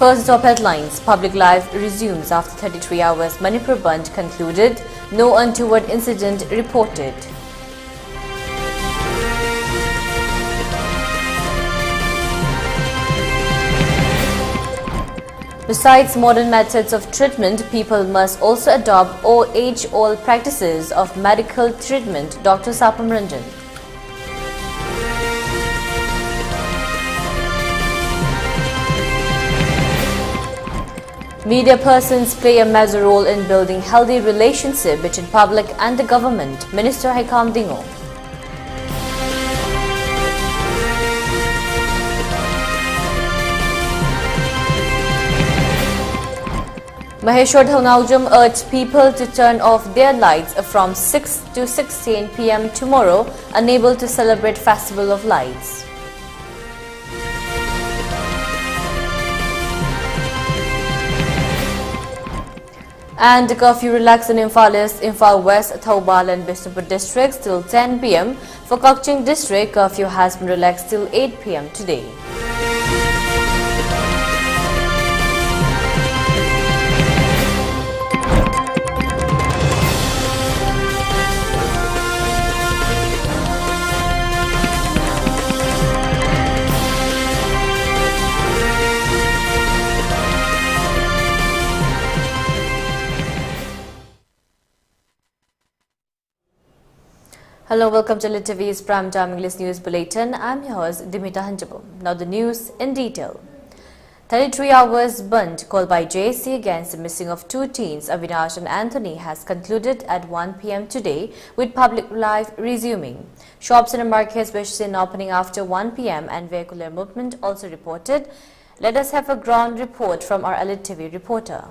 First top headlines. Public life resumes after 33 hours. Manipur Band concluded. No untoward incident reported. Besides modern methods of treatment, people must also adopt age-old practices of medical treatment. Dr. Sapam Ranjan. Media persons play a major role in building healthy relationship between public and the government. Minister Haikam Dingo. Maheshwar Thaunawjam urged people to turn off their lights from 6 to 16 p.m. tomorrow, unable to celebrate Festival of Lights. And the curfew relaxed in Imphal East, Imphal West, Thoubal and Bishnupur districts till 10 p.m. For Kakching district, curfew has been relaxed till 8 p.m. today. Hello, welcome to ELITETV's Prime Time English News Bulletin. I'm your host, Deemita. Now the news in detail. 33 hours bund called by JSC against the missing of two teens, Avinash and Anthony, has concluded at 1 p.m. today, with public life resuming. Shops and markets were seen opening after 1 p.m. and vehicular movement also reported. Let us have a ground report from our ELITETV reporter.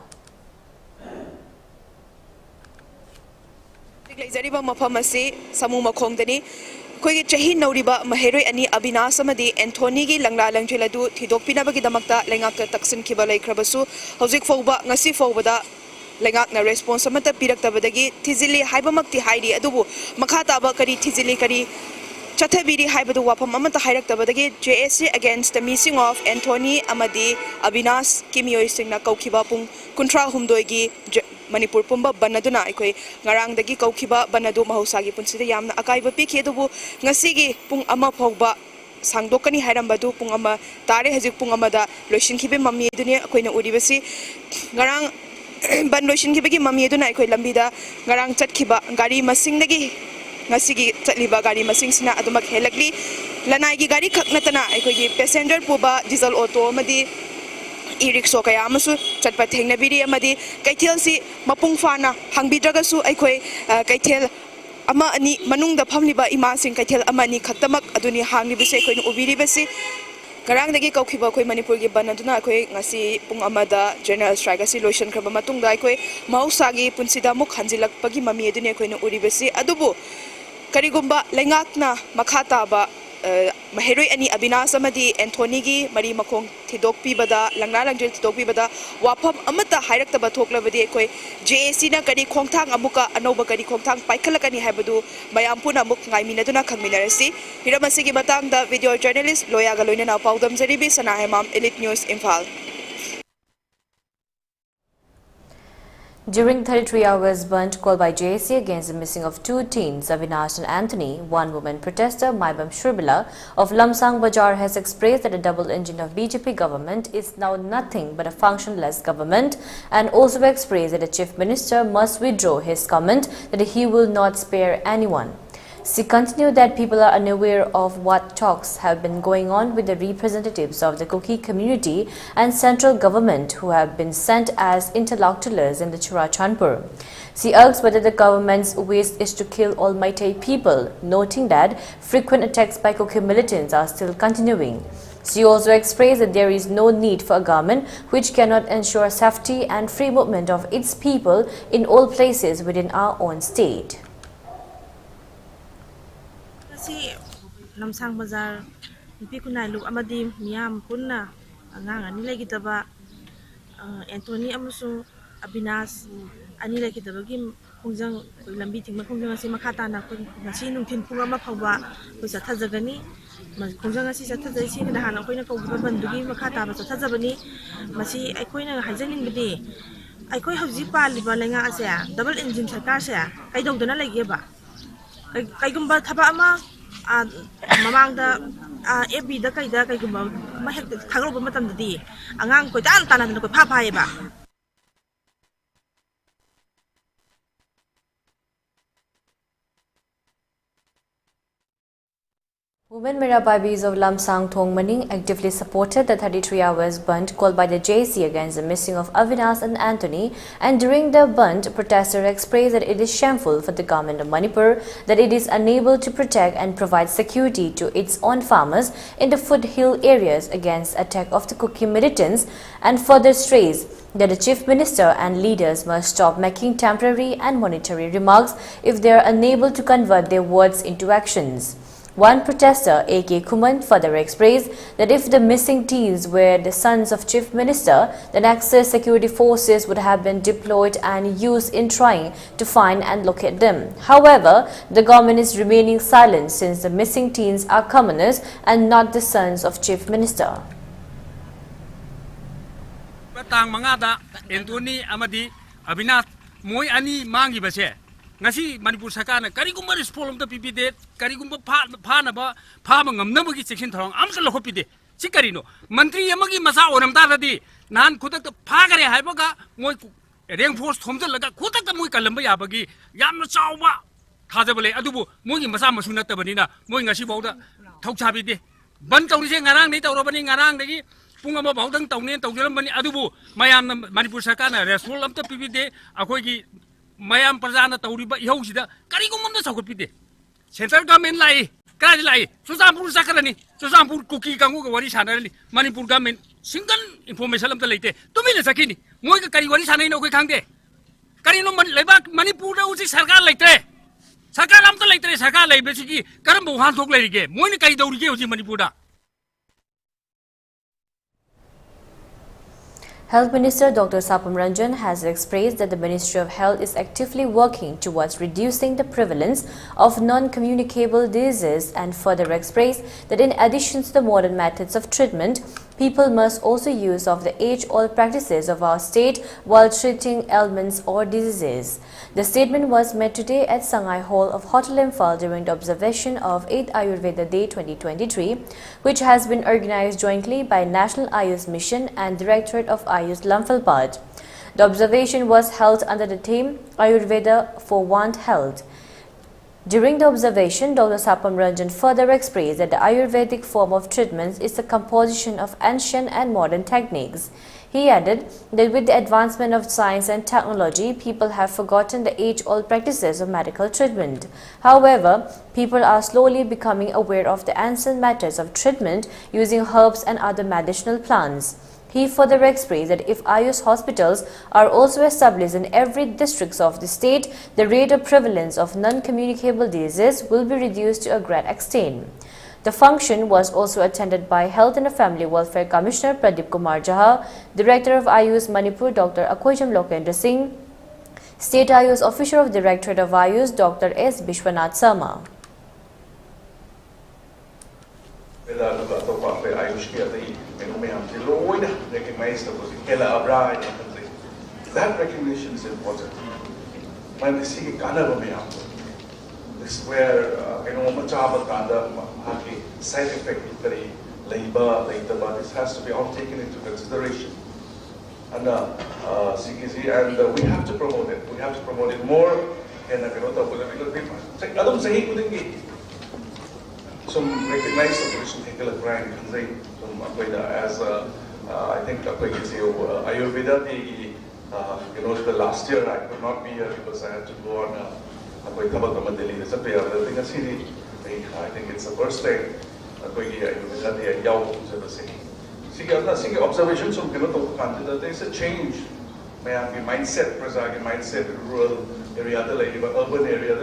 Zariba Mapamasi, Samu Makongdani, Koi Chahi Noriba, Maheri Ani Abinasamadi, Anthony Langla Langiladu, Tidopina Bagidamata, Langaka Taksin Kibale Krabasu, Hosik Foba, Nasi Fobada, Langakna response Samata Piraktabadagi, Tizili, Hybamakti Heidi, Adubu, Makata Bakari, Tizili Kari, Chatabiri Hybadu Wapamata Hyraktabadagi, JSC against the missing of Anthony Amadi, Abinas, Kimio Singna Kaukibapung, Kuntra Humdoigi, Manipur Pumba Banaduna, Ikoi, Narang the Gikokiba, Banadu Mahosagi Punsida Yam, Akaiba Piki Dubu, Nasigi, Pung Ama Pogba, Sangdokani Hadambadu, Pungama, Tare Hazik Pungamada, Lushin Kibi Mami Dunia, Queen Udivasi, Narang Ban Lushin Kibiki Mami Duna, Ikoi Lambida, Narang Tatkiba, Gari Masingagi, Nasigi Tatliba, Gari Masingsina, Adumak Helagli, Lanagi Gari Kaknatana, Ikoi, passenger Puba, diesel auto, Madi. Irikso kaya amasu chatpa thengna biri amadi kaithel si mapung fana hangbidragasu aikoi kaithel ama ani manungda phamliba ima sing kaithel ama ni khaktamak aduni hangni bise koi ubiri basi garang dagi kaukhiba koi manipur gi banaduna koi ngasi pung amada general strike asi lotion kraba matungda koi mausagi punsida muk hanjilak pagi mami aduni koi no uribasi adubu karigumba lengakna makhata ba Maheri Ani Abinasamadi, Anthony Gi, Marie Makong, Tidokpi Bada, Langla Langjil Tidokpi Bada, Wapam Amata Hirak Batok Lavadi, JSC na Kadi Kongtang Amuka, Anoba Kadi Kongtang, Paikalakani Habadu, Bayampuna Muk, Minaduna Kangminarasi, Hiramasigi Batang, the video journalist, Loya Galuna, Paudam Zeribi, Sanahemam, Elite News, Imphal. During 33 hours burnt call by JSC against the missing of two teens, Avinash and Anthony, one woman protester, Maibam Shurbila of Lamsang Bajar, has expressed that a double engine of BJP government is now nothing but a functionless government, and also expressed that the Chief Minister must withdraw his comment that he will not spare anyone. She continued that people are unaware of what talks have been going on with the representatives of the Kuki community and central government who have been sent as interlocutors in the Churachandpur. She asks whether the government's wish is to kill all Meitei people, noting that frequent attacks by Kuki militants are still continuing. She also expressed that there is no need for a government which cannot ensure safety and free movement of its people in all places within our own state. Si Lamsang Bazaar, Pikunai look Amadi, Miam Puna, Angang, Anilagitaba, Anthony Amusu, Abinas, Anilagitaba, Punjang, Lambiting, Makunga, Simakata, Nasin, Tin Pungama Pava, was a Tazagani, ꯈꯣꯡꯖꯪ ꯑꯁꯤ ꯆꯠꯊꯖꯩ ꯁꯤꯅ ꯅꯍꯥꯟ ꯑꯩꯈꯣꯏꯅ ꯀꯧꯈꯤꯕ ꯕꯟꯗꯨꯒꯤ ꯃꯈꯥ ꯇꯥꯕ ꯆꯠꯊꯖꯕꯅꯤ ꯃꯁꯤ ꯑꯩꯈꯣꯏꯅ ꯍꯥꯏꯖꯅꯤꯡꯕꯗꯤ ꯑꯩꯈꯣꯏ ꯍꯧꯖꯤꯛ ꯄꯥꯜꯂꯤꯕ ꯂꯩꯉꯥꯛ ꯑꯁꯦ ꯗꯕꯜ ꯏꯟꯖꯤꯟ ꯁꯔꯀꯥꯔꯁꯦ ꯀꯩꯗꯧꯗꯅ ꯂꯩꯒꯦꯕ ꯀꯩꯒꯨꯝꯕ ꯊꯕꯛ ꯑꯃ ꯃꯃꯥꯡꯗ FBꯗ ꯀꯩꯗ ꯀꯩꯒꯨꯝꯕ ꯑꯃ ꯍꯦꯛꯇ ꯊꯥꯒꯠꯂꯨꯕ ꯃꯇꯝꯗꯗꯤ ꯑꯉꯥꯡ ꯀꯣꯏꯇꯥꯟ ꯇꯥꯟꯅꯗꯅ ꯀꯣꯏꯐꯥ ꯐꯥꯏꯌꯦꯕ Women Mirabais of Lamsang Thong Maning actively supported the 33 hours bund called by the JC against the missing of Avinash and Anthony, and during the bund, protesters expressed that it is shameful for the government of Manipur that it is unable to protect and provide security to its own farmers in the foothill areas against attack of the Kuki militants, and further stressed that the Chief Minister and leaders must stop making temporary and monetary remarks if they are unable to convert their words into actions. One protester, A.K. Kuman, further expressed that if the missing teens were the sons of Chief Minister, then access security forces would have been deployed and used in trying to find and locate them. However, the government is remaining silent since the missing teens are commoners and not the sons of Chief Minister. Tang mangada Anthony amadi Avinash moi ani mangi base ngasi Manipur sakana karigumba response the PPD karigumba phana ba phama ngamna gi section thorong amsa lokhopide sikarino mantri amagi masa onam ta dadi nan khudak phagare haibaga moi rank force thomja laga khudak moi kalamba yabagi yamna chawba thajabale adubu moi masa masu natabani na moi ngasi bawda thokchabide ban tawrise ngarang nei tawrobani ngarang dagi punga ma bawdang tawne tawjaram adubu mayam Manipur sakana response amta PPD akoigi mayam prajana tawriba ihosida karigumna sakhopide central government lai kadi lai Susampur sakarani Susampur kuki kangu ga wari sanarani Manipur government single information amta leite tumile sakini moi ga kari wari sanai no koi khangde kari no lebak Manipur da usi sarkar leite sarkar amta leite sarkar leibe sigi karam bo han thok leige moi ni kai dawrige usi Manipur da. Health Minister Dr. Sapam Ranjan has expressed that the Ministry of Health is actively working towards reducing the prevalence of non-communicable diseases, and further expressed that in addition to the modern methods of treatment, people must also use of the age-old practices of our state while treating ailments or diseases. The statement was made today at Sangai Hall of Hotel Imphal during the observation of 8th Ayurveda Day 2023, which has been organized jointly by National Ayush Mission and Directorate of Ayush Lamphal. The observation was held under the theme Ayurveda for One Health. During the observation, Dr. Sapam Ranjan further expressed that the Ayurvedic form of treatment is a composition of ancient and modern techniques. He added that with the advancement of science and technology, people have forgotten the age-old practices of medical treatment. However, people are slowly becoming aware of the ancient methods of treatment using herbs and other medicinal plants. He further expressed that if Ayush hospitals are also established in every district of the state, the rate of prevalence of non-communicable diseases will be reduced to a great extent. The function was also attended by Health and Family Welfare Commissioner Pradeep Kumar Jha, Director of Ayush Manipur Dr. Akoijam Lokendra Singh, State Ayush Officer of Directorate of Ayush Dr. S. Bishwanath Sarma. That recognition is important. When they see this is where side effect this has to be all taken into consideration. And we have to promote it. We have to promote it more. And some recognize the position as I think Ayurveda the last year I could not be here because I had to go on I think it's the first time observations from there is a change. Mindset, mindset, rural area, urban area,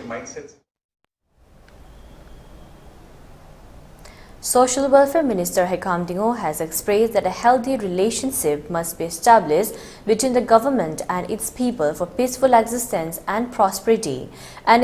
mindset. Social Welfare Minister Haikam Dingo has expressed that a healthy relationship must be established between the government and its people for peaceful existence and prosperity. And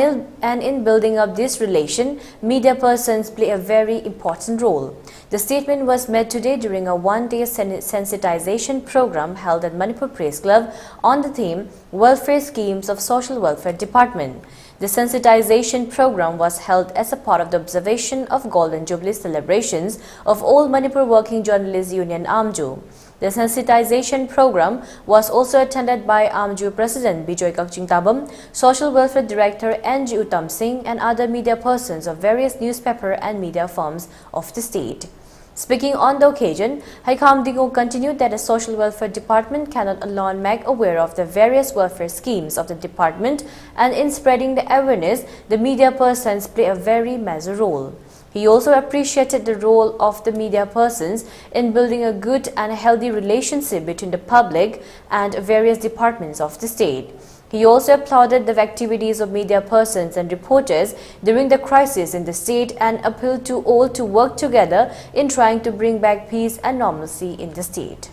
in building up this relation, media persons play a very important role. The statement was made today during a one-day sensitization program held at Manipur Press Club on the theme Welfare Schemes of Social Welfare Department. The sensitization program was held as a part of the observation of Golden Jubilee celebrations of All Manipur Working Journalists Union AMJU. The sensitization program was also attended by AMJU President Bijoy Kakchingtabam, Social Welfare Director N.G. Uttam Singh and other media persons of various newspaper and media firms of the state. Speaking on the occasion, Haikam Dingo continued that the Social Welfare Department cannot alone make aware of the various welfare schemes of the department, and in spreading the awareness, the media persons play a very major role. He also appreciated the role of the media persons in building a good and healthy relationship between the public and various departments of the state. He also applauded the activities of media persons and reporters during the crisis in the state and appealed to all to work together in trying to bring back peace and normalcy in the state.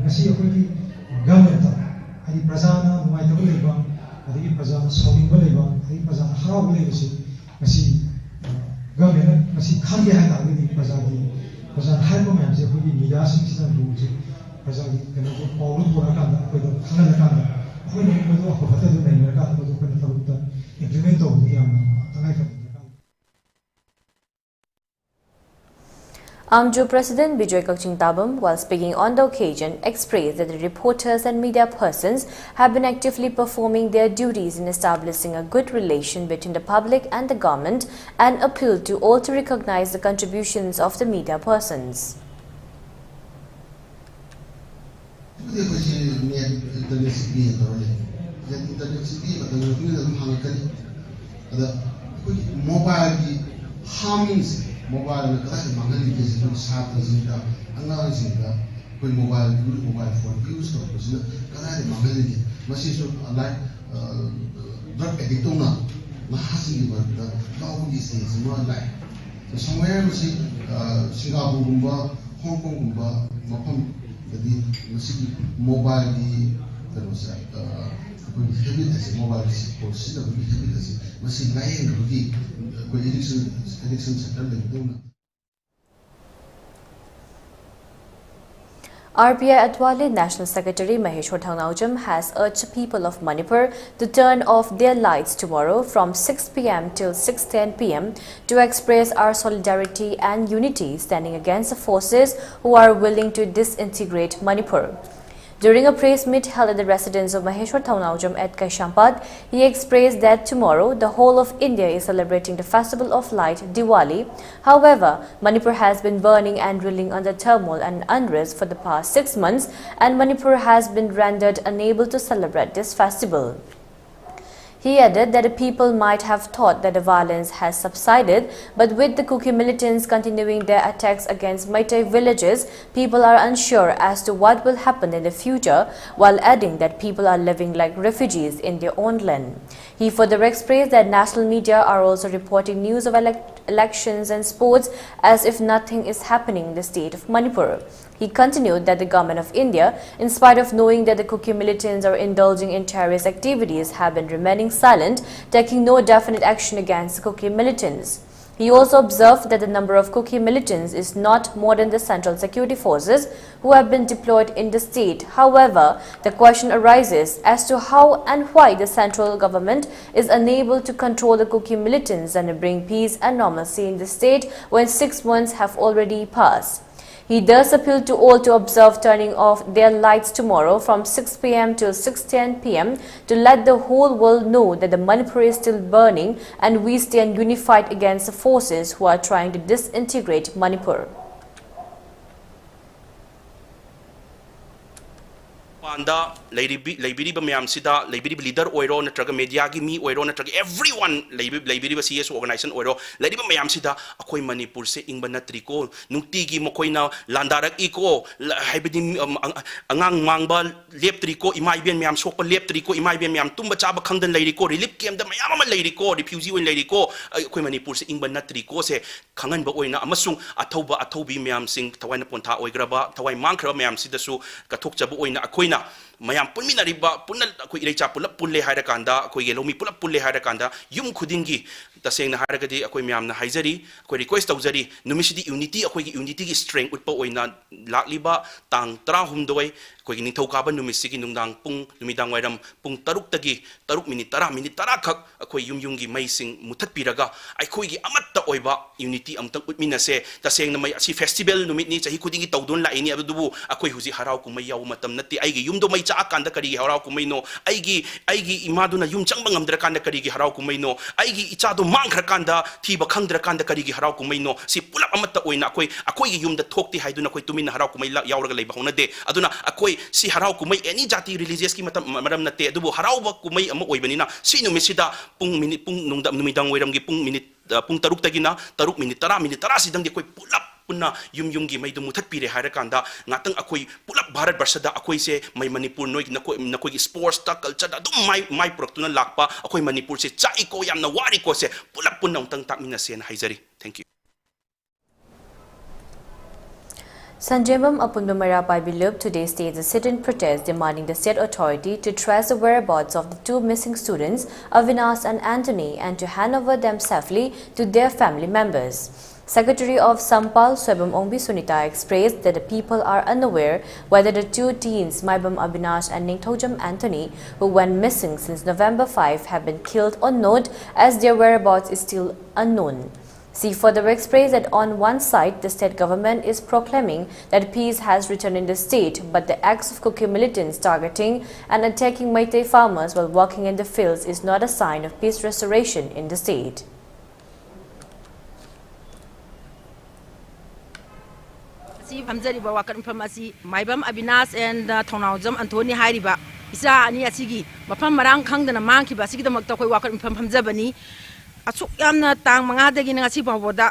Asi akhoi government adi prajana nuai tabu leiba adi prajana sawing ba leiba adi prajana harau leiba si asi government asi khandi ha ta adi prajana harba ma je khoi media sing sina lu je prajana kana ko paulu pura ka da ko khana la ka da khoi no ko ko fata do nei ka ko ko ta ta implement to ya ma tangai ka. AMJU President Bijoy Kakchingtabam, while speaking on the occasion, expressed that the reporters and media persons have been actively performing their duties in establishing a good relation between the public and the government and appealed to all to recognize the contributions of the media persons. Mobile and the Mangali is a sharp as in the analyzing the mobile phone use of the Mangali. Machine like drug addictona, Mahasi, but how these things more like. So somewhere we see Singapore Gumba, Hong Kong Gumba, Mapam, the city mobile, that was heavy as a mobile consider heavy as a machine lying the election center. RPI Atwale National Secretary Maheshwar Thangnaujam has urged people of Manipur to turn off their lights tomorrow from 6 p.m. till 6:10 p.m. to express our solidarity and unity standing against the forces who are willing to disintegrate Manipur. During a press meet held at the residence of Maheshwar Thangnaujam at Kaishampad, he expressed that tomorrow the whole of India is celebrating the festival of light, Diwali. However, Manipur has been burning and reeling under turmoil and unrest for the past 6 months, and Manipur has been rendered unable to celebrate this festival. He added that the people might have thought that the violence has subsided, but with the Kuki militants continuing their attacks against Meitei villages, people are unsure as to what will happen in the future, while adding that people are living like refugees in their own land. He further expressed that national media are also reporting news of elections and sports as if nothing is happening in the state of Manipur. He continued that the government of India, in spite of knowing that the Kuki militants are indulging in terrorist activities, have been remaining silent, taking no definite action against the Kuki militants. He also observed that the number of Kuki militants is not more than the Central Security Forces who have been deployed in the state. However, the question arises as to how and why the central government is unable to control the Kuki militants and bring peace and normalcy in the state when 6 months have already passed. He thus appealed to all to observe turning off their lights tomorrow from 6 p.m. till 6:10 p.m. to let the whole world know that the Manipur is still burning and we stand unified against the forces who are trying to disintegrate Manipur. Panda, Lady Bamiam Sida, Lady leader Oiro, Natraga Mediagi, me, Oiro, Natraga, everyone, Lady CS organization Oiro, Lady Bamiam Sida, Akoi Manipur se Ingbanatrico, Nutigi Mokoina, Landarak Eco, Hybedim Angang Mangba, Leptrico, Imaibian Miam Sopa Leptrico, Imaibian Miam Tumba Chaba Kandan Lady Co, Lip came the Mayama Lady Co, Refusee when Lady Co, Akoi Manipur se Ingbanatrico se Kangan Boina, Amasung, Atobi Miam sing, Tawana Ponta Oigraba, Tawai Mankra Miam Sidasu, Katok Jaboina, Aquina. Mayam punmina riba punal ko irecha pulap pulle haira kanda ko yelomi pulap pulle haira kanda yum khudingi taseng na haira gadi akoi myam na haizari ko request tawzari numisidi unity akoi gi unity gi strength utpa oina lakliba tang 32 ko gi ningthau kaba numisigi nungdang pung numidang wairam pung 3 tagi 3 minute 10 khak akoi yum gi maising muthat piraga akoi gi amatta oiba unity amtang utmina se taseng na mai asi festival numit ni chahi khudingi tawdon la ini adubu akoi huji harau kumai yaw matam natti ai gi yumdo mai cha kanda kari harau kumaino aigi imaduna yum changba ngamdra kanda kari harau kumaino aigi ichado mangkhra kanda thiba khangdra kanda kari harau kumaino si pulap amata oina akoi gi yumda thokti haiduna koi tumin harau kumai yauraga leiba hona de aduna akoi si harau kumai any jati religious ki maram natte adubu harau ba kumai ama oibanina si numisida pung nungdam numidang wairam gi pung 3 tagina 3 minute 10 sidang de koi pulap Puna yum gi may dumuthat pire hara kanda ngatang akoy pulap Bharat Barsada akoy se may Manipur noy nakoy sports ta culture da dum may product na lakpa akoy Manipur se chai ko yam na wari ko se pulap punang tang takmina sen haizari. Thank you. Sanjemam Apunbamara Bilob today staged a sit-in protest demanding the state authority to trace the whereabouts of the 2 missing students, Avinash and Anthony, and to hand over them safely to their family members. Secretary of Sampal Swebam Ongbi Sunita expressed that the people are unaware whether the 2 teens, Maibam Avinash and Ningthojam Anthony, who went missing since November 5, have been killed or not, as their whereabouts is still unknown. She further expressed that on one side, the state government is proclaiming that peace has returned in the state, but the acts of Kuki militants targeting and attacking Meitei farmers while working in the fields is not a sign of peace restoration in the state. Hamzariba wakan informasi Maibam Avinash and Thonawjam Anthony Hariba isa ani asigi mafam marang khangdana mangki ba sigida makta koi wakan infam hamjabani asuk yamna tang manga dagi nga si bawoda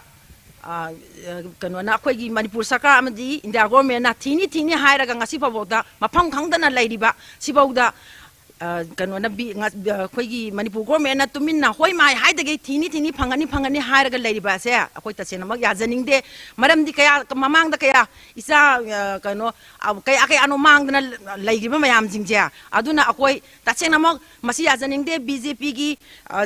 kanwana koi gi Manipur Sarkar amadi India government na thini hairaga ngasi bawoda mafam khangdana lairiba sibawda kanwana bi koi gi Manipur government na tuminna hoi mai haidagi thini phangani hairaga lairiba se akoi tasena mak yajaning de maram di kaya mamang da kaya isa kano kaya ano mang na lairiba mayam jingje aduna akoi tasena mak masi yajaning de BJP gi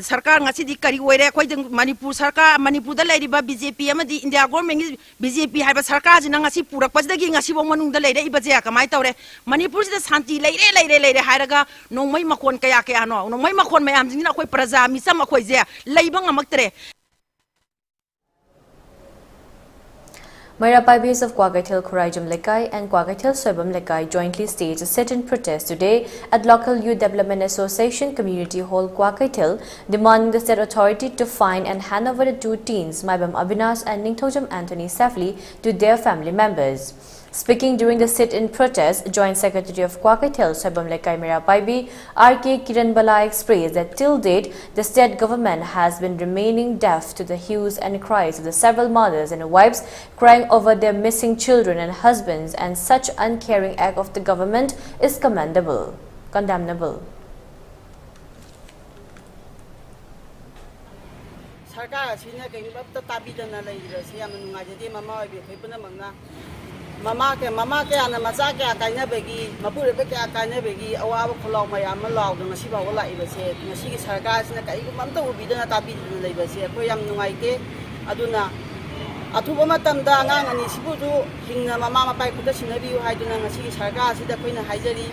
sarkar ngasi di kari oire koi Manipur Sarkar Manipur da lairiba BJP amadi India government gi BJP haiba sarkar jina ngasi purak pasdagi ngasi bo manung da laire ibaje kamai tawre Manipur da santi laire hairaga nongmai makon kaya no nongmai makon mayam jingna koi praja misam akoi je laibang amaktre. Mayrapaibis of Kwagaithil Khuraijam Lekai and Kwagaithil Swebam Lekai jointly staged a sit-in protest today at local Youth Development Association Community Hall Kwagaithil, demanding the state authority to find and hand over the 2 teens, Maibam Avinash and Ningthojam Anthony, safely to their family members. Speaking during the sit-in protest, Joint Secretary of Kwagaithil Swebam Lekai Mayrapaibis R.K. Kiranbala expressed that till date, the state government has been remaining deaf to the hues and cries of the several mothers and wives crying over their missing children and husbands, and such uncaring act of the government is condemnable. Mama ke ana macha ke akaina begi mapure be ke akaina begi awa kholaw mayam law na ngasi ba wala ibase ngasi ki sarkar sina kai gum amta ubidana tapi leibase ko yam nungai ke aduna athuba matam da ngang ani sibuju hingna mama mapai kuda sinabi yu haiduna ngasi ki sarkar sida koina haijari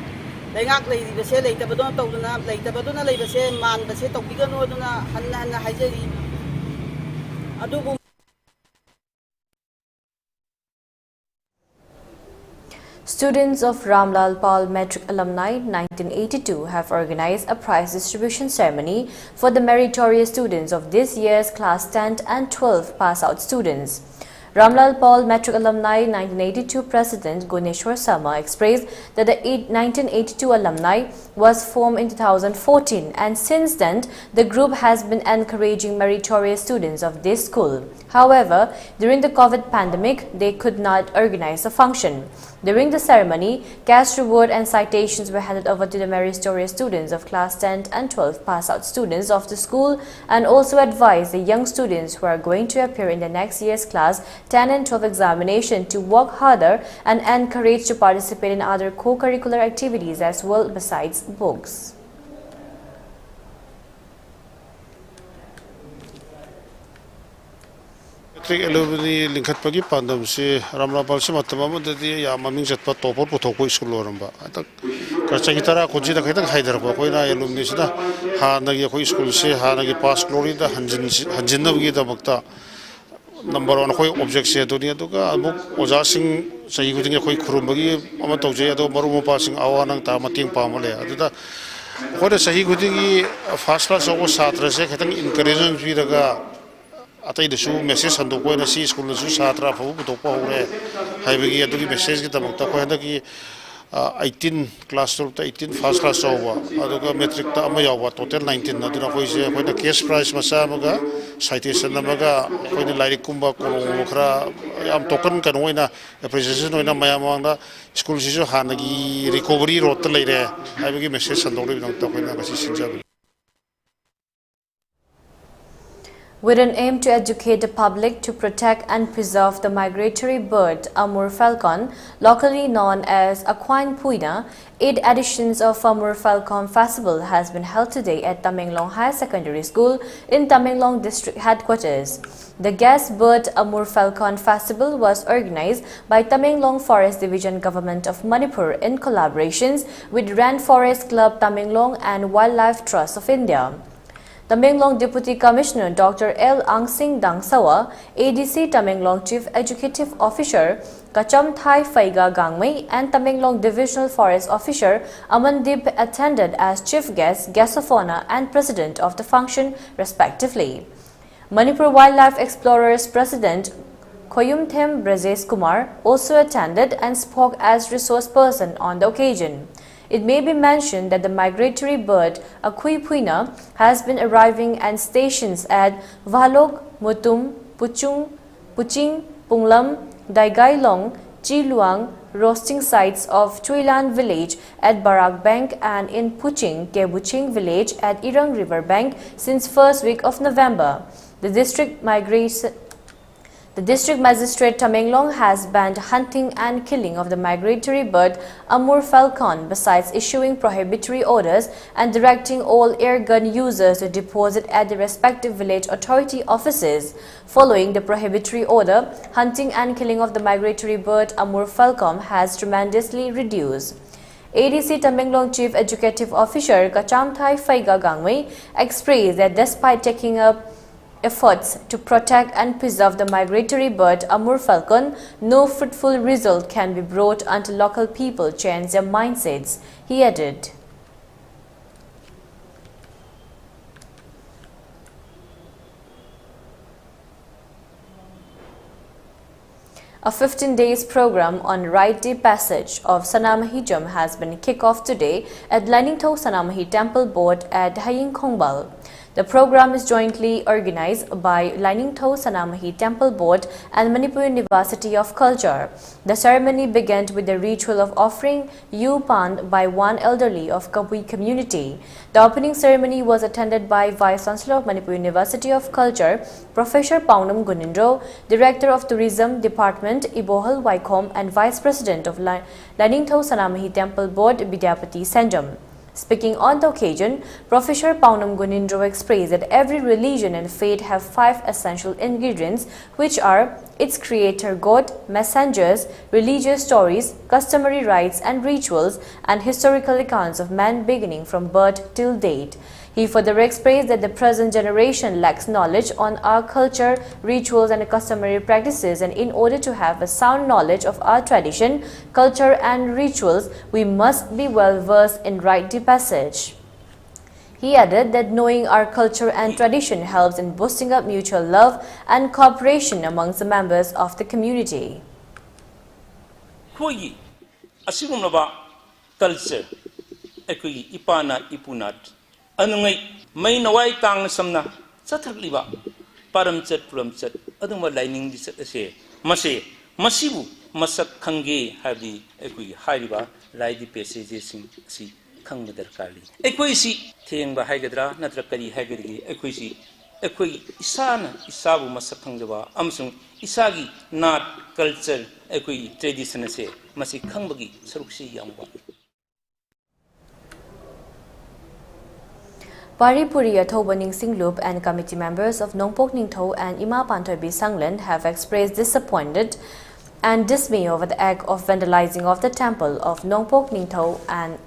leingak leibase leitabadona tawduna leitabadona leibase man base tawbigano aduna hanna haijari adubu. Students of Ramlal Pal Metric Alumni 1982 have organized a prize distribution ceremony for the meritorious students of this year's class 10 and 12 pass-out students. Ramlal Paul Metric Alumni 1982 President Guneshwar Sarma expressed that the 1982 alumni was formed in 2014, and since then the group has been encouraging meritorious students of this school. However, during the COVID pandemic, they could not organize a function. During the ceremony, cash reward and citations were handed over to the meritorious students of class 10 and 12 pass-out students of the school, and also advised the young students who are going to appear in the next year's class 10 and 12 examination to work harder and encouraged to participate in other co-curricular activities as well besides books. Alumni linkat pagi pandam si Ramlapal si matamam dadi ya maming jat pat topor puthoko school oramba atak karcha kitara koji da khaitan haidar ko koina alumni sida ha nagi ko school si ha nagi pass glory da hanjin nabgi da bakta number 1 khoi object se dunia to ka amuk oja sing sahi guding khoi khurum bagi ama tawje ado maru mo passing awanang ta mating pamale aduda khode sahi guding first class ko satra se khaitan encouragement bi daga atai the shoe message and ko na si school su satra phu to ko hore hai bagi adu message ki tamok ta ko handa ki 18 class to 18 first class over adu ka metric ta ama yawa total 19 na dina ko se ko na cash price masa maga citation maga ko ni lairik kumba ko khra am token kan hoina appreciation hoina mayam da school si so hanagi recovery rot leire hai bagi message and ri ta ko na ka si sinja. With an aim to educate the public to protect and preserve the migratory bird Amur falcon, locally known as Aquine Puina, 8 editions of Amur Falcon Festival has been held today at Tamenglong High Secondary School in Tamenglong District Headquarters. The guest bird Amur Falcon Festival was organized by Tamenglong Forest Division Government of Manipur in collaborations with Rainforest Club Tamenglong and Wildlife Trust of India. Tamenglong Deputy Commissioner Dr. L. Angsing Dangsawa, ADC Tamenglong Chief Executive Officer Kacham Thai Faiga Gangmei and Tamenglong Divisional Forest Officer Amandip attended as chief guest, guest of honor and president of the function respectively. Manipur Wildlife Explorers President Koyumthem Brajesh Kumar also attended and spoke as resource person on the occasion. It may be mentioned that the migratory bird Aquine Puina has been arriving at stations at Valok, Mutum, Puching, Punglam, Daigailong, Chiluang, roasting sites of Tuilan village at Barak Bank and in Puching, Kebuching village at Irang River Bank since first week of November. The district magistrate Tamenglong has banned hunting and killing of the migratory bird Amur falcon, besides issuing prohibitory orders and directing all airgun users to deposit at the respective village authority offices. Following the prohibitory order, hunting and killing of the migratory bird Amur falcon has tremendously reduced. ADC Tamenglong Chief Executive Officer Kachamthai Faiga Gangwei expressed that despite taking up efforts to protect and preserve the migratory bird Amur falcon, no fruitful result can be brought until local people change their mindsets, he added. A 15 days program on Rite Day Passage of Sanamahi Jam has been kicked off today at Laningtho Sanamahi Temple Board at Haying Khongbal. The program is jointly organized by Laningtho Sanamahi Temple Board and Manipur University of Culture. The ceremony began with the ritual of offering Yu Pan by one elderly of Kabui community. The opening ceremony was attended by Vice Chancellor of Manipur University of Culture, Professor Paunam Gunindro, Director of Tourism Department Ibohal Waikom, and Vice President of Laningtho Sanamahi Temple Board Vidyapati Senjam. Speaking on the occasion, Professor Paunam Gunindro expressed that every religion and faith have 5 essential ingredients, which are its creator God, messengers, religious stories, customary rites and rituals, and historical accounts of man beginning from birth till date. He further expressed that the present generation lacks knowledge on our culture, rituals and customary practices, and in order to have a sound knowledge of our tradition, culture and rituals, we must be well versed in Rite Day Passage. He added that knowing our culture and tradition helps in boosting up mutual love and cooperation amongst the members of the community. Koi asigumnaba culture ekoi ipana ipunat anungai mai nawai tang samna chathakliba paramchat puramchat aduma lining di chat ase masibu masak khange habi ekoi hairiba laidi passages si khang darkali ekoi si thengba haigadra natra kari haigadi ekoi si ekoi isana isabu masak khangjaba amsung isagi nat culture ekoi tradition ase masi khangbagi saruksi yamba. Paripuri Athoba Ningsing Loop and committee members of Nongpok Ningtho and Ima Panthoibi Sanglen have expressed disappointment and dismay over the act of vandalizing of the temple of Nongpok Ningtho and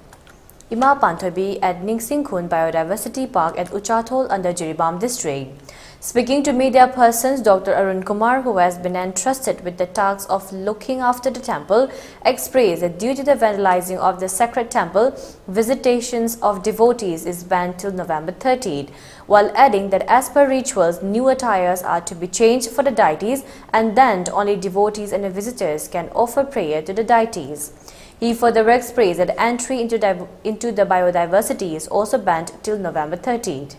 Ima Panthoibi at Ningsing Khun Biodiversity Park at Uchathol under Jiribam district. Speaking to media persons, Dr. Arun Kumar, who has been entrusted with the task of looking after the temple, expressed that due to the vandalizing of the sacred temple, visitations of devotees is banned till November 30th, while adding that as per rituals, new attires are to be changed for the deities and then only devotees and visitors can offer prayer to the deities. He further expressed that entry into the biodiversity is also banned till November 30th.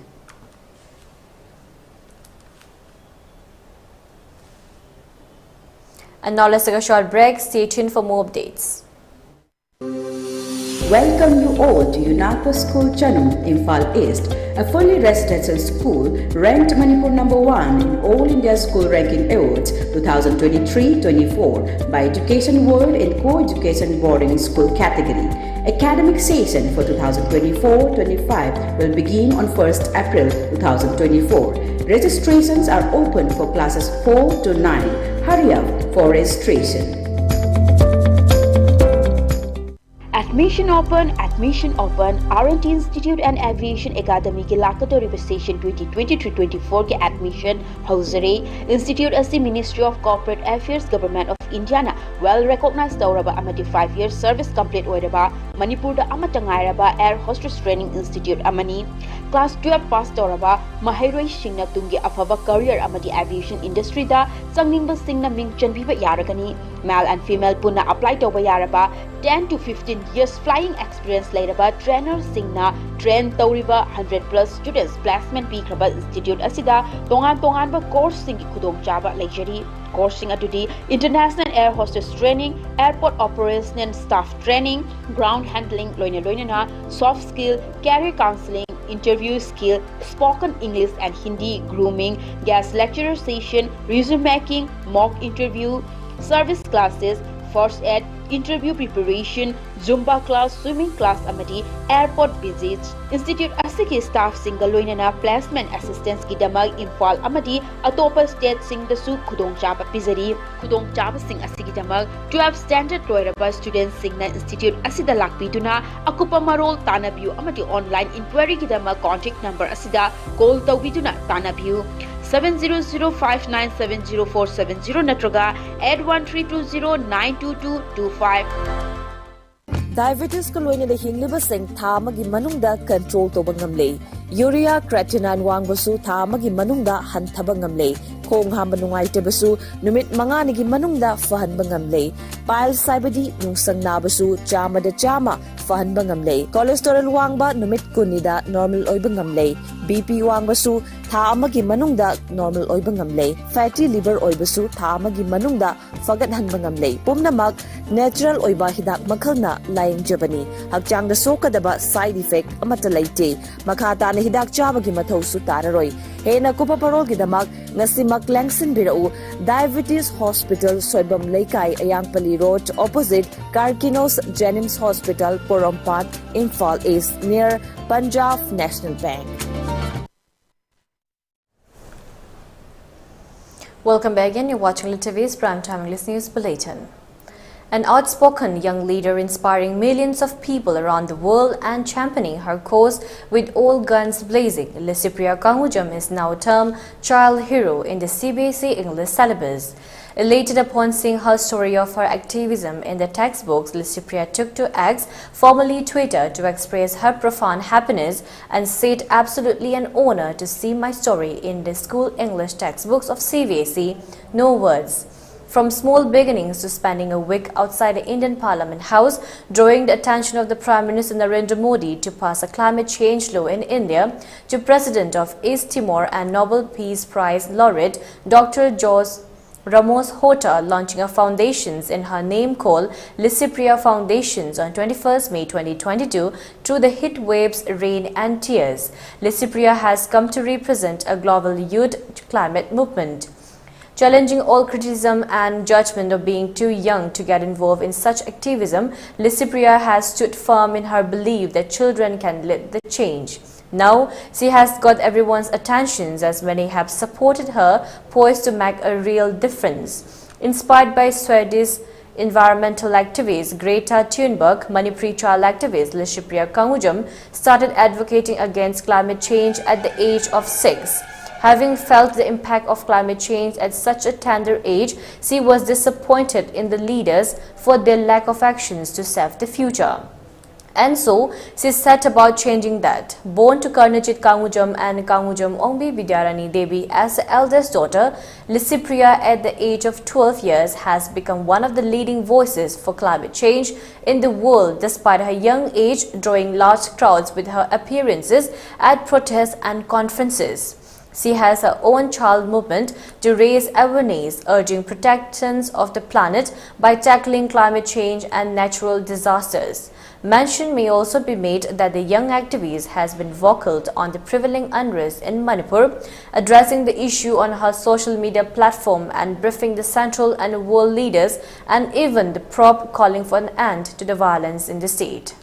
And now let's take a short break. Stay tuned for more updates. Welcome you all to UNAPO School Chanum, Imphal East, a fully residential school ranked Manipur #1 in All India School Ranking Awards 2023-24 by Education World in Co-Education Boarding School category. Academic session for 2024-25 will begin on 1st April 2024. Registrations are open for classes 4 to 9. Hurry up for registration. Admission open. R&T Institute and Aviation Academy के लाकतो रिविसेशन 2023-24 के admission हौजरे Institute as the Ministry of Corporate Affairs Government of India na well recognized तौरबा अमति 5-year service complete ओइरबा Manipur da amatangairaba Air Hostess Training Institute amani class 12 pass तौरबा Mahairoi Singna tungi afaba career amati aviation industry da changningba singna ming chanbiba yaragani male and female punna apply tauba yaraba 10 to 15 years flying experience lairaba trainer singna train tauriba 100+ students placement pikraba institute asida tongan ba course singi khudong chaba leijari coursing atudi international air hostess training airport operation and staff training ground handling loina soft skill career counseling interview skill spoken English and Hindi grooming guest lecturer session resume making mock interview service classes first aid interview preparation Zumba class swimming class amati airport visits institute asiki staff single loinana placement assistance ki damag Imphal amati atopa state sing da su khudong chaba pizari khudong chaba sing asiki damag 12 standard loiraba students singna institute asida lakpiduna akupa marol tanabiu amati online inquiry ki damag contact number asida call tawbiduna tanabiu 7005970470 natraga 8132092225 Diabetes ko loina da hingliba sing thamagi manungda control to bangamle urea creatinine wangbasu thamagi manungda hanthaba ngamle khong hamba nungaite basu numit mangani gi manungda fahan bangamle pile saibadi nungsang nabasu chama da chama fahan bangamle cholesterol wangba numit kunida normal oi bangamle bp wangbasu thamagi manungda normal oi bangamle fatty liver oi basu thamagi manungda fagat han bangamle pumnamak natural oi ba hidak makhalna laying jabani hakchang da sokadaba side effect amata laite makhata na hidak chabagi mathau su tararoi hena kupa parol gi damak ngasimak langsin birau diabetes hospital soibam leikai ayangpali road opposite Karkinos Jenims Hospital Porompat Imphal East near Punjab National Bank. Welcome back again. You're watching ELITETV's Primetime English News Bulletin. An outspoken young leader inspiring millions of people around the world and championing her cause with all guns blazing, Lisipriya Kangujam is now termed child hero in the CBSE English syllabus. Elated upon seeing her story of her activism in the textbooks, Lysipriya took to X, formerly Twitter, to express her profound happiness and said, "Absolutely an honor to see my story in the school English textbooks of CBSE. No words." From small beginnings to spending a week outside the Indian Parliament House, drawing the attention of the Prime Minister Narendra Modi to pass a climate change law in India, to President of East Timor and Nobel Peace Prize laureate Dr. Jose Ramos Horta launching a foundations in her name called Lysipriya Foundations on 21st May 2022 through the hit waves, rain and tears. Lysipriya has come to represent a global youth climate movement. Challenging all criticism and judgment of being too young to get involved in such activism, Lysipriya has stood firm in her belief that children can lead the change. Now, she has got everyone's attention as many have supported her, poised to make a real difference. Inspired by Swedish environmental activist Greta Thunberg, Manipuri child activist Lysipriya Kangujam started advocating against climate change at the age of 6. Having felt the impact of climate change at such a tender age, she was disappointed in the leaders for their lack of actions to save the future. And so, she set about changing that. Born to Karnajit Kangujam and Kangujam Ongbi Vidyarani Devi as the eldest daughter, Lysipriya at the age of 12 years has become one of the leading voices for climate change in the world despite her young age, drawing large crowds with her appearances at protests and conferences. She has her own child movement to raise awareness, urging protection of the planet by tackling climate change and natural disasters. Mention may also be made that the young activist has been vocal on the prevailing unrest in Manipur, addressing the issue on her social media platform and briefing the central and world leaders and even the probe calling for an end to the violence in the state.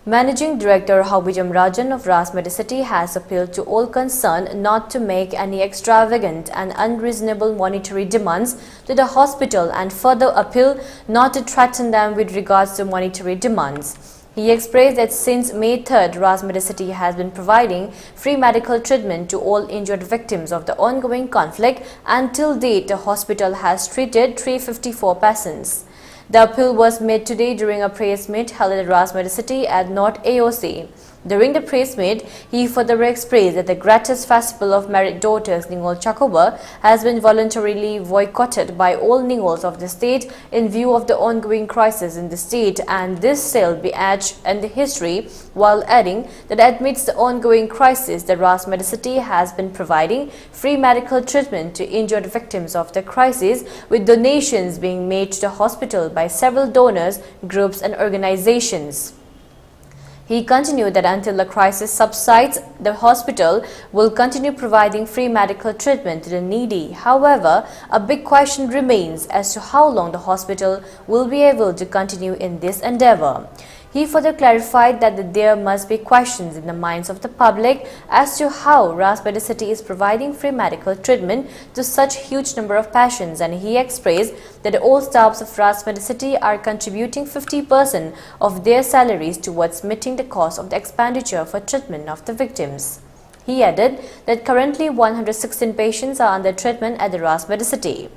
Managing Director Hobijam Rajan of Rajmedicity has appealed to all concerned not to make any extravagant and unreasonable monetary demands to the hospital and further appeal not to threaten them with regards to monetary demands. He expressed that since May 3rd, Rajmedicity has been providing free medical treatment to all injured victims of the ongoing conflict, and till date the hospital has treated 354 patients. The appeal was made today during a press meet held at Rajmedicity at North AOC. During the press meet, he further expressed that the greatest festival of married daughters, Ningol Chakoba, has been voluntarily boycotted by all Ningols of the state in view of the ongoing crisis in the state, and this shall be etched in the history, while adding that amidst the ongoing crisis, the Rajmedicity has been providing free medical treatment to injured victims of the crisis, with donations being made to the hospital by several donors, groups and organizations. He continued that until the crisis subsides, the hospital will continue providing free medical treatment to the needy. However, a big question remains as to how long the hospital will be able to continue in this endeavor. He further clarified that there must be questions in the minds of the public as to how Rajmedicity is providing free medical treatment to such huge number of patients, and he expressed that all staffs of Rajmedicity are contributing 50% of their salaries towards meeting the cost of the expenditure for treatment of the victims. He added that currently 116 patients are under treatment at the Rajmedicity.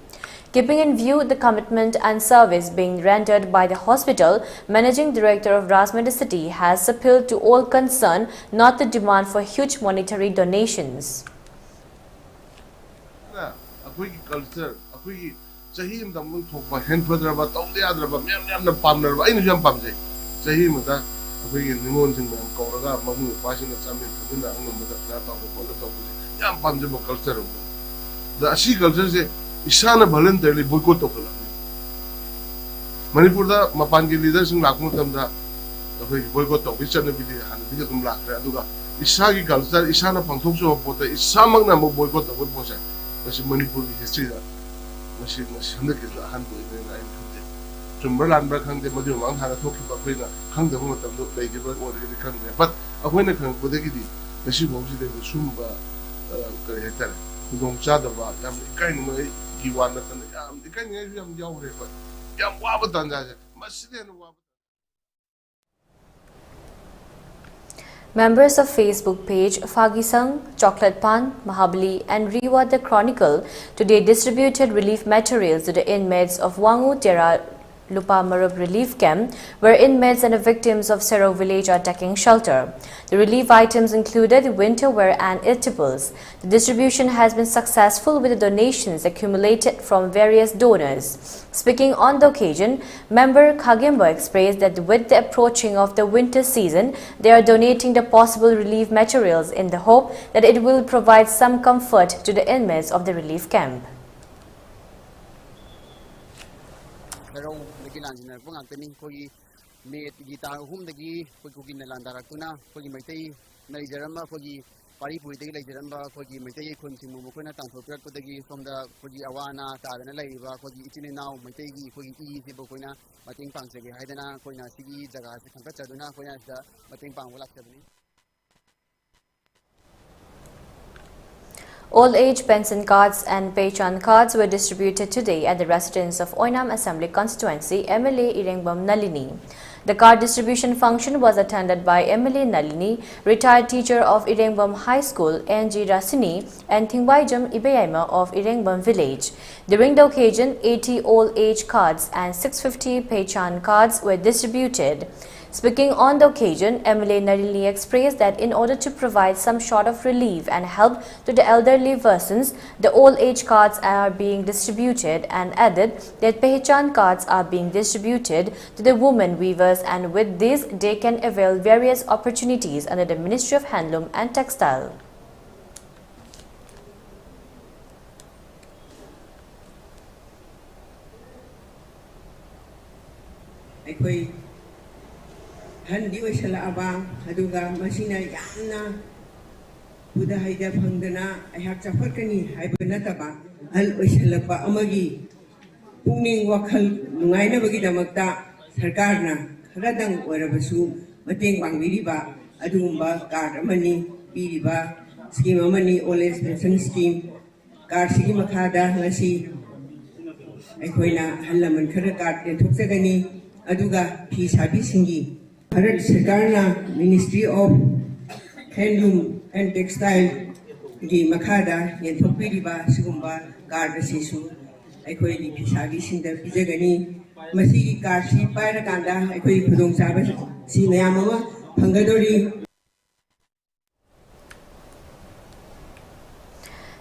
Keeping in view the commitment and service being rendered by the hospital, Managing Director of Rajmedicity has appealed to all concerned not to demand for huge monetary donations. Isana voluntarily boycott of Manipur da Mapangi leaders in Lakmutamda, the boycott of which and the Bidum Laka, Isagi culture, Isana Pantoso of Pota, is some number boycott of what was it. Manipur history that machine was 100 handle in 9. Timberland back on the Madhuman had a talk about Pena, hung the moment of the lady, but what really come there. But a winner can put the giddy, the ship was the Sumba don't chat about them, kind of you want that, the kind of young but young Wabadan, Masian. Members of Facebook page Fagisang, Chocolate Pan, Mahabali and Rewa the Chronicle today distributed relief materials to the inmates of Wangu Tera Lupa Marub relief camp, where inmates and the victims of Sero village are taking shelter. The relief items included winter wear and eatables. The distribution has been successful with the donations accumulated from various donors. Speaking on the occasion, member Khagemba expressed that with the approaching of the winter season, they are donating the possible relief materials in the hope that it will provide some comfort to the inmates of the relief camp. Lanjiner pangakani koi met gita dagi koi nalandarakuna koi maitai naijaramba koi pari puitei laijaramba koi maitai khunsimu mukuna tangthoprak dagi somda koi awana tadana laiba koi itinau maitai gi koi sibo koina mating pangsege haidana koina sigi jaga se khangka chaduna koina da mating pangwalak chabni. Old-age pension cards and Pechan cards were distributed today at the residence of Oinam Assembly Constituency MLA Irengbam Nalini. The card distribution function was attended by MLA Nalini, retired teacher of Irengbam High School, NG Rasini, and Thingwaijam Ibeyaima of Irengbam Village. During the occasion, 80 old-age cards and 650 Pechan cards were distributed. Speaking on the occasion, MLA Nalini expressed that in order to provide some sort of relief and help to the elderly persons, the old-age cards are being distributed, and added that Pehchan cards are being distributed to the women weavers, and with this they can avail various opportunities under the Ministry of Handloom and Textile. Handi wasala abang aduga masina yamna buda haida phangdana ayhak chapakani haibana taba hal wasala ba amagi pungning wakhal nungaina bagi damakta sarkarna kharadang orabasu mateng pangbiriba adumba card amani piriba scheme amani old age pension scheme card sigi makhada ngasi aikoina halaman khara card thokjagani aduga phi sabi singi Bharat Sarkarna Ministry of Handloom and Textile gi makhada yenthokpiriba sigumba card asisu aikoi ni phisagi singda pijagani masigi card si paira kanda aikoi khudong chaba si mayam ama phangadori.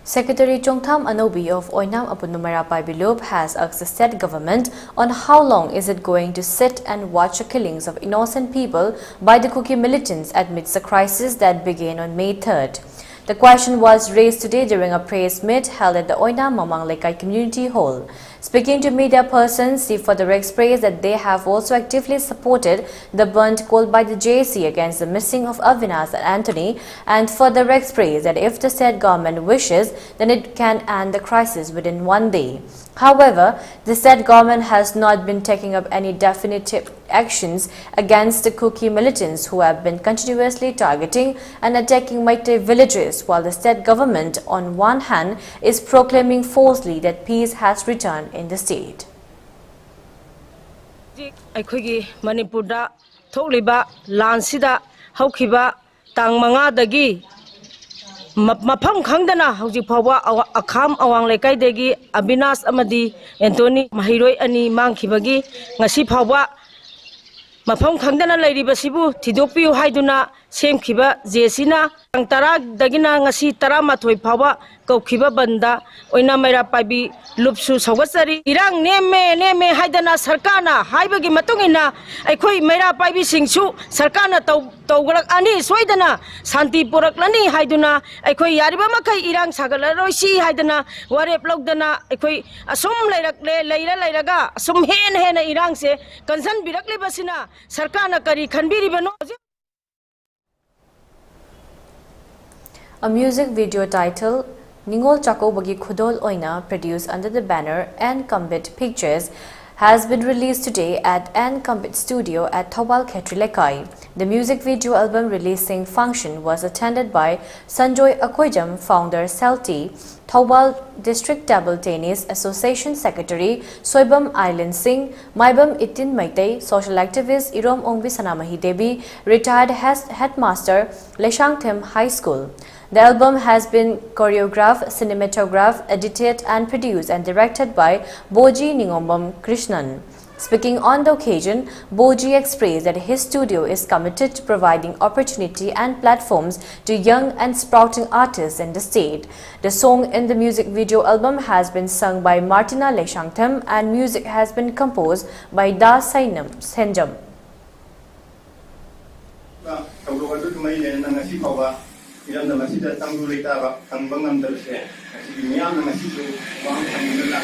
Secretary Chongtham Anobi of Oinam Apunumara Paibilub has asked the state government on how long is it going to sit and watch the killings of innocent people by the Kuki militants amidst the crisis that began on May 3rd. The question was raised today during a press meet held at the Oinam Mamang Lekai Community Hall. Speaking to media persons, he further expressed that they have also actively supported the burnt called by the JC against the missing of Avinas and Anthony, and further expressed that if the state government wishes, then it can end the crisis within one day. However, the state government has not been taking up any definitive actions against the Kuki militants who have been continuously targeting and attacking Maitai villages, while the state government on one hand is proclaiming falsely that peace has returned in the state. Aikogi Manipur da thokliba lansida haukiba tang manga dagi mafam khangdana hauji phawa akham awang lekai degi Abinas amadi Anthony mahiroi ani mangkhibagi ngasi phawa mafam khangdana lairibasibu thidokpiu haiduna semkhiba jesina tang tara dagina ngasi tara mathoi phawa kaukhiba banda oina maira paibi lupsu sawgasari irang neme haidana sarkana haibagi matungina aikoi maira paibi singsu sarkana tawgalak ani soidana santi poraklani haiduna aikoi yariba makai irang sagalaroisi haidana warep logdana aikoi asum leiraga asum hen irang se kansan birakli basina sarkana kari khanbiribano. A music video titled Ningol Chako Bagi Khudol Oina, produced under the banner and Kambit Pictures, has been released today at Enhancement Studio at Thobal Khetrilekai. The music video album releasing function was attended by Sanjoy Akoijam, founder Celti, Thobal District Table Tennis Association Secretary Soibam Island Singh, Maibam Itin Maitei, social activist Irom Ongbi Sanamahi Devi, retired headmaster Leshangthem High School. The album has been choreographed, cinematographed, edited and produced and directed by Boji Ningombam Krishnan. Speaking on the occasion, Boji expressed that his studio is committed to providing opportunity and platforms to young and sprouting artists in the state. The song in the music video album has been sung by Martina Leshangthem and music has been composed by Da Senjam. Iram na masih tangguh leita tangbang am terse, masih miam na masih tu wang tanggul la,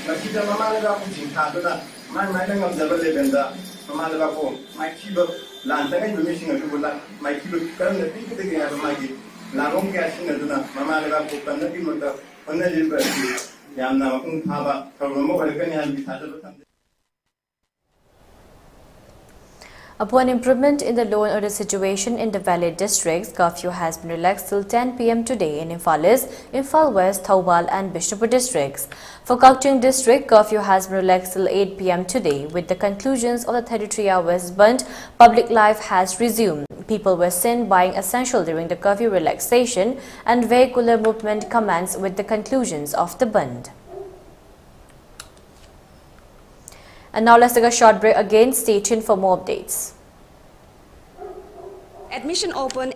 masih dah mama lega pun cinta tu dah, mana ngam jabal le benda, mama lega pun, mai kibab lantai kan bumi singa tu bulat, mai kibab kan nanti kita kena mai kibab, langong kaya singa tu dah, mama lega pun kan nanti mereka pernah jadi berarti, yang nama pun thaba, kalau mau mereka ni hal bisa tu. Upon improvement in the law and order situation in the Valley districts, curfew has been relaxed till 10 p.m. today in Imphal East, Imphal West, Thobal and Bishnupur districts. For Kawching district, curfew has been relaxed till 8 p.m. today. With the conclusions of the 33 hours bund, public life has resumed. People were seen buying essential during the curfew relaxation and vehicular movement commenced with the conclusions of the bund. And now let's take a short break again. Stay tuned for more updates. Admission open.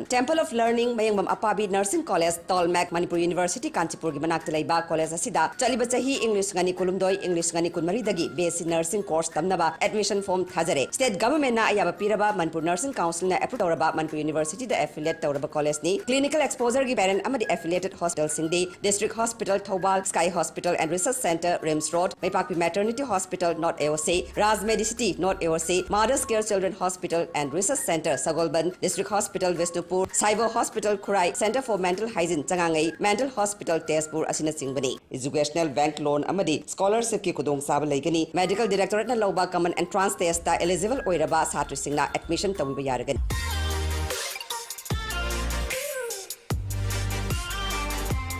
Temple of Learning Mayangbam Apabi Nursing College, Tolmak, Manipur University, Kanchipur Gimanak Talaiba College Asida, Chalibachahi English Gani Kulumdoi, English Gani Kulmaridagi, BSc Nursing Course Tamnaba, admission form Thazare. State Government na Ayaba Piraba, Manipur Nursing Council na Eputoraba, Manipur University, the affiliate Tauraba College ni, clinical exposure gi parent Amadi affiliated hospital Sindi, District Hospital, Thobal, Sky Hospital and Research Center, Rims Road, Maipakpi Maternity Hospital, North AOC, Raz Medicity, North AOC, Mother's Care Children Hospital and Research Center, Golban, District Hospital, Vishnupur, Saivo Hospital, Kurai, Center for Mental Hygiene, Changangai, Mental Hospital, Tezpur, Asina Singbani. Educational Bank Loan Amadi, Scholarship Ki Kudong Saba Laigani, Medical Directorate na Loba Common Entrance Test ta eligible Oiraba Satri Singna admission Tawiba Yaragan.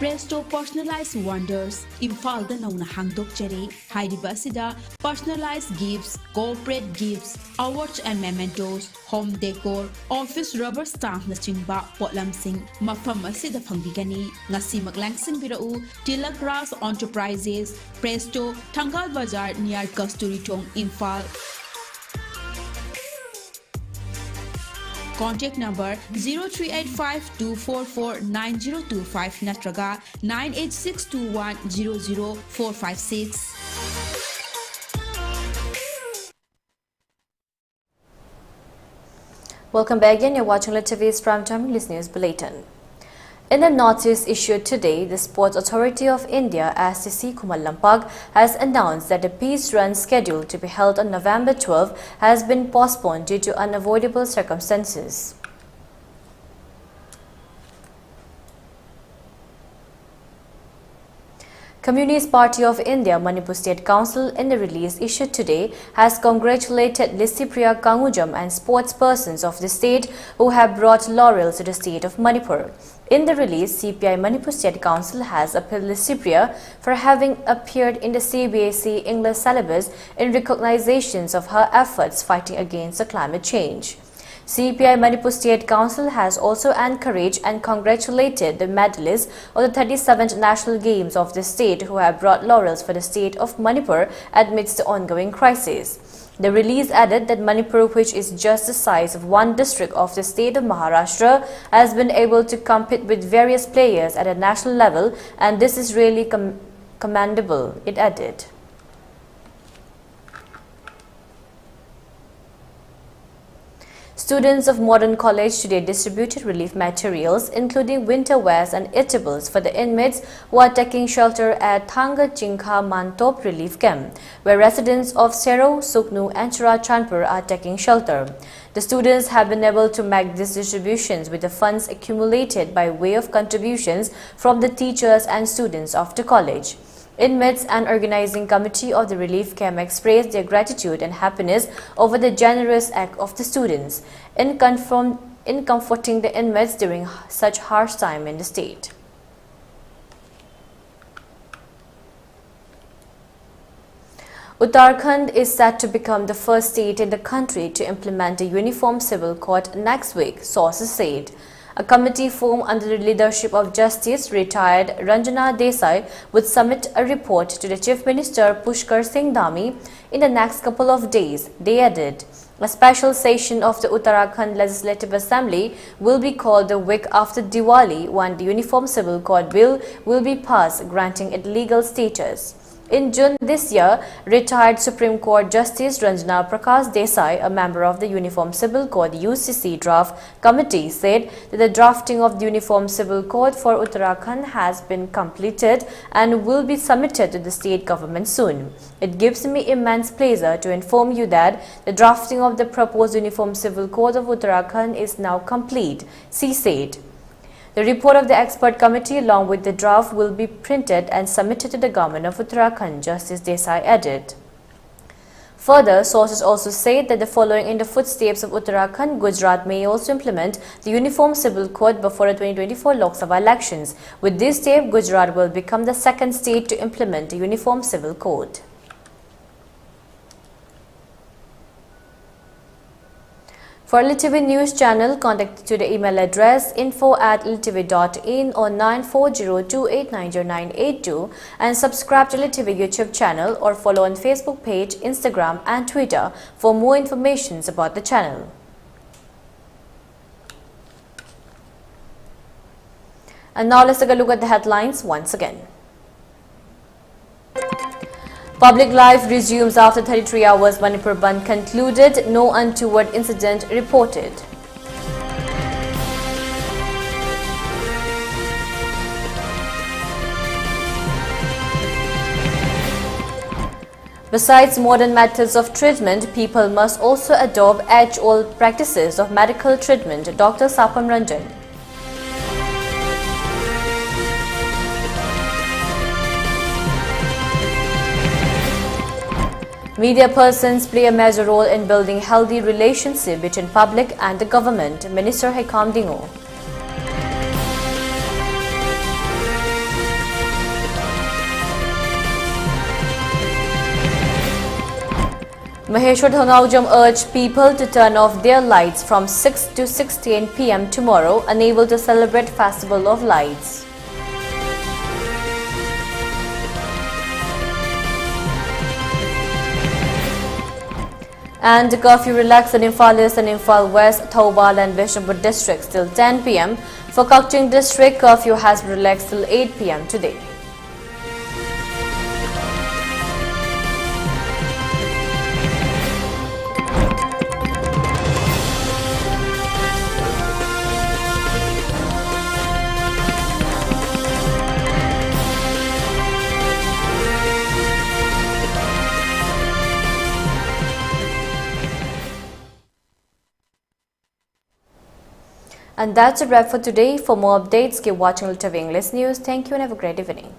Presto Personalized Wonders, Imphal da nauna hangdok jare, Hairiba asida, personalized gifts, corporate gifts, awards and mementos, home decor, office rubber stamp na chingba, potlam sing, mafam asida pangbigani, ngasi maglangsing birau, Tilak Ras Enterprises, Presto, Tangal Bazar near Kasturi Tong, Imphal. Contact number 0385-244-9025 natraga 98621-00456. Welcome back again. You're watching ELITETV's Primetime English News Bulletin. In a notice issued today, the Sports Authority of India (SCC) Kumal Lampag has announced that the peace run scheduled to be held on November 12 has been postponed due to unavoidable circumstances. Communist Party of India Manipur State Council, in the release issued today, has congratulated Lissipriya Kangujam and sportspersons of the state who have brought laurels to the state of Manipur. In the release, CPI Manipur State Council has appealed Lissipriya for having appeared in the CBSE English syllabus in recognitions of her efforts fighting against the climate change. CPI Manipur State Council has also encouraged and congratulated the medalists of the 37th National Games of the state who have brought laurels for the state of Manipur amidst the ongoing crisis. The release added that Manipur, which is just the size of one district of the state of Maharashtra, has been able to compete with various players at a national level, and this is really commendable, it added. Students of Modern College today distributed relief materials, including winter wears and eatables for the inmates who are taking shelter at Thanga Chingkha Mantop Relief Camp, where residents of Sero, Suknu and Churachandpur are taking shelter. The students have been able to make these distributions with the funds accumulated by way of contributions from the teachers and students of the college. Inmates and organizing committee of the relief camp expressed their gratitude and happiness over the generous act of the students in comforting the inmates during such harsh time in the state. Uttarakhand is set to become the first state in the country to implement a uniform civil code next week, sources said. A committee formed under the leadership of Justice retired Ranjana Desai would submit a report to the Chief Minister Pushkar Singh Dhami in the next couple of days, they added. A special session of the Uttarakhand Legislative Assembly will be called the week after Diwali when the Uniform Civil Code Bill will be passed, granting it legal status. In June this year, retired Supreme Court Justice Ranjana Prakash Desai, a member of the Uniform Civil Code UCC Draft Committee, said that the drafting of the Uniform Civil Code for Uttarakhand has been completed and will be submitted to the state government soon. It gives me immense pleasure to inform you that the drafting of the proposed Uniform Civil Code of Uttarakhand is now complete, she said. The report of the expert committee along with the draft will be printed and submitted to the government of Uttarakhand, Justice Desai added. Further, sources also say that the following in the footsteps of Uttarakhand, Gujarat may also implement the Uniform Civil Code before the 2024 Lok Sabha elections. With this step, Gujarat will become the second state to implement the Uniform Civil Code. For ELITETV News channel, contact to the email address info@elitetv.in or 9402890982 and subscribe to ELITETV YouTube channel or follow on Facebook page, Instagram and Twitter for more information about the channel. And now let's take a look at the headlines once again. Public life resumes after 33 hours. Manipur Bandh concluded. No untoward incident reported. Besides modern methods of treatment, people must also adopt age-old practices of medical treatment. Dr. Sapam Ranjan. Media persons play a major role in building healthy relationship between public and the government. Minister Hekam Dingo. Maheshwar Thangaujam urged people to turn off their lights from 6 to 6:10 p.m. tomorrow, unable to celebrate Festival of Lights. And the curfew relaxed in Imphal East and Imphal West, Thoubal and Bishnupur districts till 10 p.m. For Kakching district, curfew has been relaxed till 8 p.m. today. And that's a wrap for today. For more updates, keep watching ELITETV English News. Thank you and have a great evening.